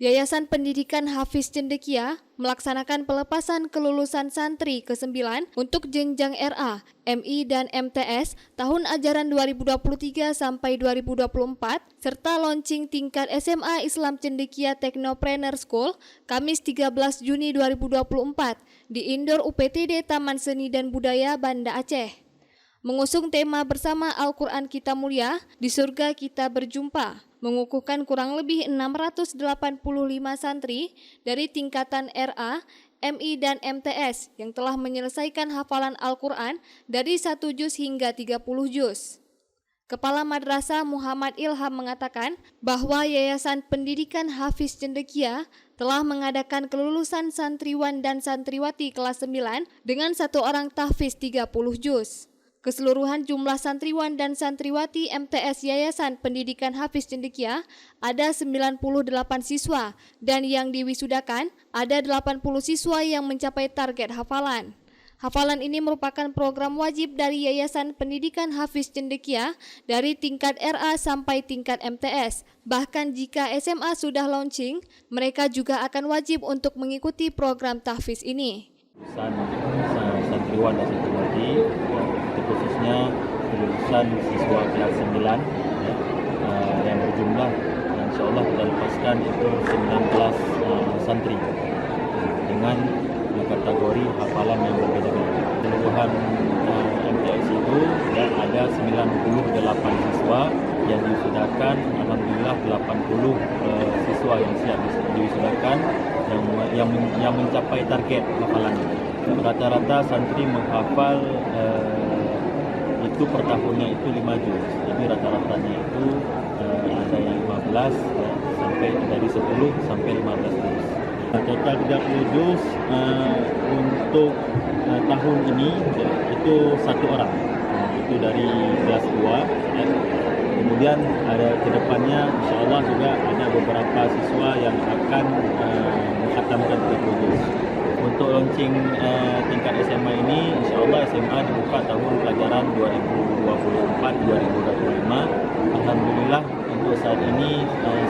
Yayasan Pendidikan Hafiz Cendekia melaksanakan pelepasan kelulusan santri ke-9 untuk jenjang RA, MI, dan MTS tahun ajaran 2023 sampai 2024 serta launching tingkat SMA Islam Cendekia Technopreneur School Kamis 13 Juni 2024 di Indoor UPTD Taman Seni dan Budaya Banda Aceh. Mengusung tema bersama Al-Quran Kita Mulia, di surga kita berjumpa, mengukuhkan kurang lebih 685 santri dari tingkatan RA, MI, dan MTS yang telah menyelesaikan hafalan Al-Quran dari 1 juz hingga 30 juz. Kepala Madrasah Muhammad Ilham mengatakan bahwa Yayasan Pendidikan Hafiz Cendekia telah mengadakan kelulusan santriwan dan santriwati kelas 9 dengan satu orang tahfiz 30 juz. Keseluruhan jumlah santriwan dan santriwati MTS Yayasan Pendidikan Hafiz Cendekia ada 98 siswa dan yang diwisudakan ada 80 siswa yang mencapai target hafalan. Hafalan ini merupakan program wajib dari Yayasan Pendidikan Hafiz Cendekia dari tingkat RA sampai tingkat MTS. Bahkan jika SMA sudah launching, mereka juga akan wajib untuk mengikuti program tahfiz ini. Santriwan dan santriwati, khususnya kelulusan siswa kelas 9 yang berjumlah insyaAllah kita lepaskan itu 19 santri dengan kategori hafalan yang berbeda-beda. Keseluruhan MTS itu ada 98 siswa yang diwisudahkan, alhamdulillah 80 siswa yang siap diwisudahkan yang mencapai target hafalan. Rata-rata santri menghafal itu per tahunnya itu 5 juz. Jadi rata-ratanya itu ada yang 15 sampai dari 10 sampai 15 juz. Total 30 juz untuk tahun ini itu satu orang. Itu dari kelas 2. Kemudian ada kedepannya insyaAllah juga ada beberapa siswa yang akan mengkhatamkan 30 juz. Untuk launching tingkat SMA ini, insyaAllah SMA dibuka tahun pelajaran 2024-2025. Alhamdulillah untuk saat ini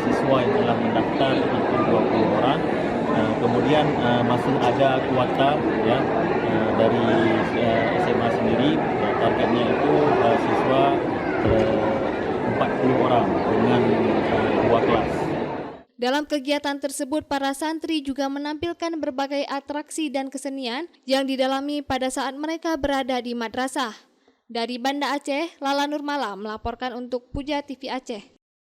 siswa yang telah mendaftar itu 20 orang. Kemudian masih ada kuota ya dari SMA sendiri. Targetnya itu siswa 40 orang dengan 2 kelas. Dalam kegiatan tersebut, para santri juga menampilkan berbagai atraksi dan kesenian yang didalami pada saat mereka berada di madrasah. Dari Banda Aceh, Lala Nurmala melaporkan untuk Puja TV Aceh.